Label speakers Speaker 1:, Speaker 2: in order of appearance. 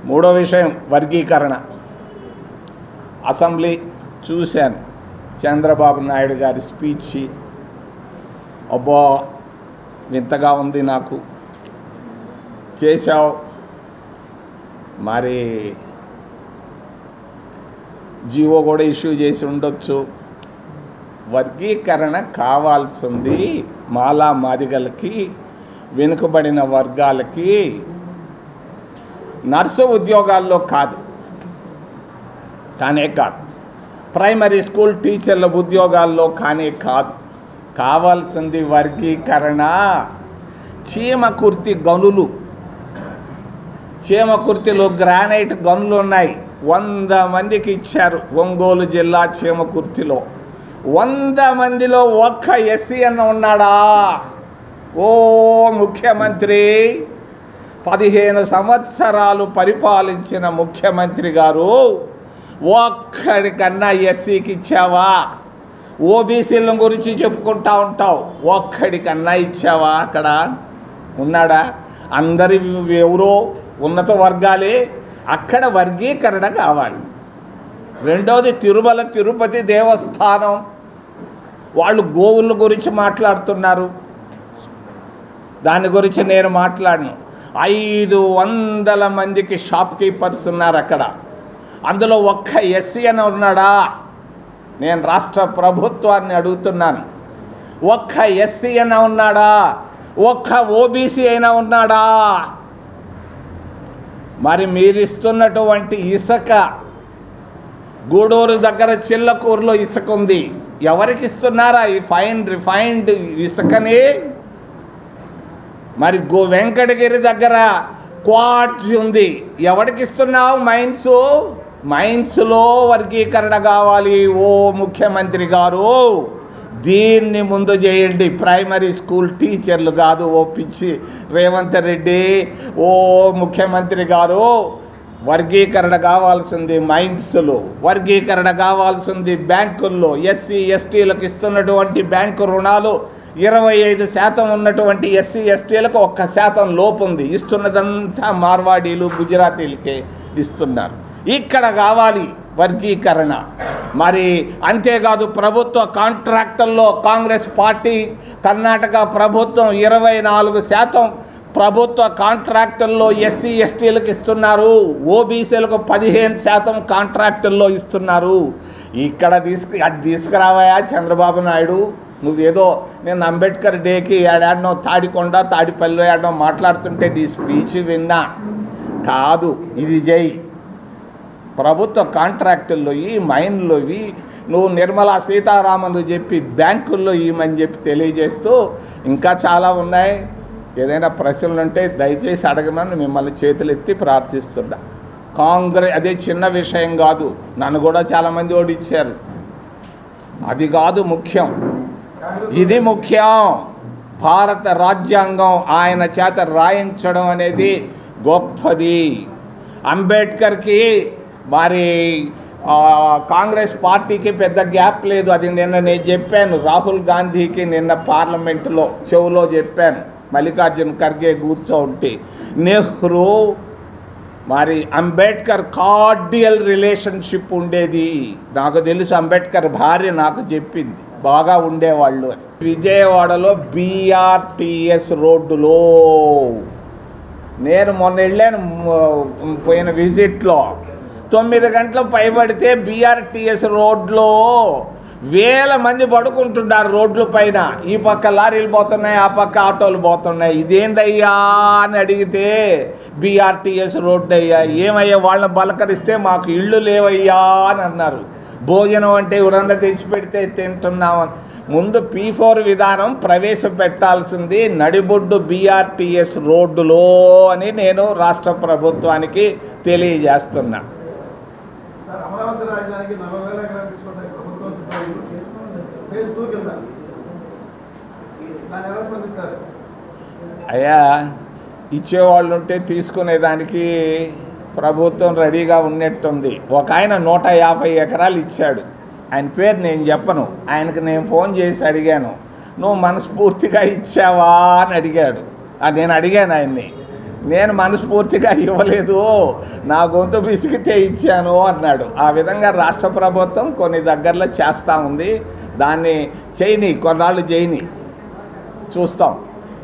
Speaker 1: మూడో విషయం వర్గీకరణ. అసెంబ్లీ చూశాను, చంద్రబాబు నాయుడు గారి స్పీచ్. అబ్బా వింతగా ఉంది నాకు. చేశావు మరి జీవో కూడా ఇష్యూ చేసి ఉండొచ్చు. వర్గీకరణ కావాల్సింది మాలా మాదిగలకి, వెనుకబడిన వర్గాలకి, నర్సు ఉద్యోగాల్లో కాదు, కానే కాదు, ప్రైమరీ స్కూల్ టీచర్ల ఉద్యోగాల్లో కానే కాదు. కావాల్సింది వర్గీకరణ. చీమకుర్తి గనులు, చీమకుర్తిలో గ్రానైట్ గనులు ఉన్నాయి, 100 మందికి ఇచ్చారు. ఒంగోలు జిల్లా చీమకుర్తిలో 100 మందిలో ఒక్క ఎస్సీ అన్న ఉన్నాడా? ఓ ముఖ్యమంత్రి, 15 సంవత్సరాలు పరిపాలించిన ముఖ్యమంత్రి గారు, ఒక్కడికన్నా ఎస్సీకి ఇచ్చావా? ఓబీసీల గురించి చెప్పుకుంటా ఉంటావు, ఒక్కడికన్నా ఇచ్చావా? అక్కడ ఉన్నాడా? అందరి ఎవరో ఉన్నత వర్గాలే. అక్కడ వర్గీకరణ కావాలి. రెండవది తిరుమల తిరుపతి దేవస్థానం, వాళ్ళు గోవుల గురించి మాట్లాడుతున్నారు, దాని గురించి నేను మాట్లాడను. 500 మందికి షాప్ కీపర్స్ ఉన్నారు అక్కడ, అందులో ఒక్క ఎస్సీ అని ఉన్నాడా? నేను రాష్ట్ర ప్రభుత్వాన్ని అడుగుతున్నాను, ఒక్క ఎస్సీ అయినా ఉన్నాడా? ఒక్క ఓబీసీ అయినా ఉన్నాడా? మరి మీరిస్తున్నటువంటి ఇసుక, గూడూరు దగ్గర చిల్లకూరులో ఇసుక ఉంది, ఎవరికి ఇస్తున్నారా ఈ రిఫైన్డ్ ఇసుకని? మరి వెంకటగిరి దగ్గర క్వార్ట్జ్ ఉంది, ఎవరికి ఇస్తున్నావు? మైన్స్లో వర్గీకరణ కావాలి. ఓ ముఖ్యమంత్రి గారు, దీన్ని ముందు చేయండి. ప్రైమరీ స్కూల్ టీచర్లు కాదు ఓ పిచ్చి రేవంత్ రెడ్డి. ఓ ముఖ్యమంత్రి గారు, వర్గీకరణ కావాల్సింది మైన్స్లో, వర్గీకరణ కావాల్సింది బ్యాంకుల్లో. ఎస్సీ ఎస్టీలకు ఇస్తున్నటువంటి బ్యాంకు రుణాలు 25% ఉన్నటువంటి ఎస్సీ ఎస్టీలకు 1% లోపు ఉంది. ఇస్తున్నదంతా మార్వాడీలు గుజరాతీలకే ఇస్తున్నారు. ఇక్కడ కావాలి వర్గీకరణ. మరి అంతేకాదు, ప్రభుత్వ కాంట్రాక్టుల్లో కాంగ్రెస్ పార్టీ, కర్ణాటక ప్రభుత్వం 24% ప్రభుత్వ కాంట్రాక్టుల్లో ఎస్సీ ఎస్టీలకు ఇస్తున్నారు, ఓబీసీలకు 15% కాంట్రాక్టుల్లో ఇస్తున్నారు. ఇక్కడ అది తీసుకురావాయా చంద్రబాబు నాయుడు? నువ్వేదో నేను అంబేద్కర్ డేకి ఏడాడనో తాడికొండ తాడిపల్లి ఏడనో మాట్లాడుతుంటే నీ స్పీచ్ విన్నా కాదు. ఇది జై ప్రభుత్వ కాంట్రాక్టుల్లో ఈ మైన్లో ఇవి నువ్వు నిర్మలా సీతారామన్లు చెప్పి బ్యాంకుల్లో ఇవ్వమని చెప్పి తెలియజేస్తూ ఇంకా చాలా ఉన్నాయి. ఏదైనా ప్రశ్నలు ఉంటే దయచేసి అడగమని మిమ్మల్ని చేతులెత్తి ప్రార్థిస్తున్నా. కాంగ్రెస్ అదే చిన్న విషయం కాదు, నన్ను కూడా చాలామంది ఓడిచ్చారు. అది కాదు ముఖ్యం, ఇది ముఖ్యం. భారత రాజ్యాంగం ఆయన చేత రాయించడం అనేది గొప్పది. అంబేద్కర్కి మరి కాంగ్రెస్ పార్టీకి పెద్ద గ్యాప్ లేదు. అది నిన్న నేను చెప్పాను, రాహుల్ గాంధీకి నిన్న పార్లమెంటులో చెవులో చెప్పాను. మల్లికార్జున్ ఖర్గే కూర్చోంటే నెహ్రూ మరి అంబేద్కర్ కార్డియల్ రిలేషన్షిప్ ఉండేది. నాకు తెలుసు, అంబేద్కర్ భార్య నాకు చెప్పింది, బాగా ఉండేవాళ్ళు అని. విజయవాడలో BRTS రోడ్డులో నేను మొన్న వెళ్ళాను, పోయిన విజిట్లో 9 గంటలు పైబడితే BRTS రోడ్లో 1000 మంది పడుకుంటున్నారు రోడ్ల పైన. ఈ పక్క లారీలు పోతున్నాయి, ఆ పక్క ఆటోలు పోతున్నాయి. ఇదేందయ్యా అని అడిగితే BRTS రోడ్డు అయ్యా. ఏమయ్యా వాళ్ళని బలకరిస్తే మాకు ఇళ్ళు లేవయ్యా అని అన్నారు. భోజనం అంటే ఎవరన్నా తెచ్చిపెడితే తింటున్నామని. ముందు P4 విధానం ప్రవేశపెట్టాల్సింది నడిబొడ్డు BRTS రోడ్డులో అని నేను రాష్ట్ర ప్రభుత్వానికి తెలియజేస్తున్నా. అయ్యా, ఇచ్చేవాళ్ళు ఉంటే తీసుకునేదానికి ప్రభుత్వం రెడీగా ఉన్నట్టుంది. ఒక ఆయన 150 ఎకరాలు ఇచ్చాడు, ఆయన పేరు నేను చెప్పను. ఆయనకు నేను ఫోన్ చేసి అడిగాను, నువ్వు మనస్ఫూర్తిగా ఇచ్చావా అని అడిగాడు. నేను అడిగాను ఆయన్ని, నేను మనస్ఫూర్తిగా ఇవ్వలేదు, నా గొంతు పిసికితే ఇచ్చాను అన్నాడు. ఆ విధంగా రాష్ట్ర ప్రభుత్వం కొన్ని దగ్గరలో చేస్తూ ఉంది. దాన్ని చేయని కొన్నాళ్ళు చేయని చూస్తాం.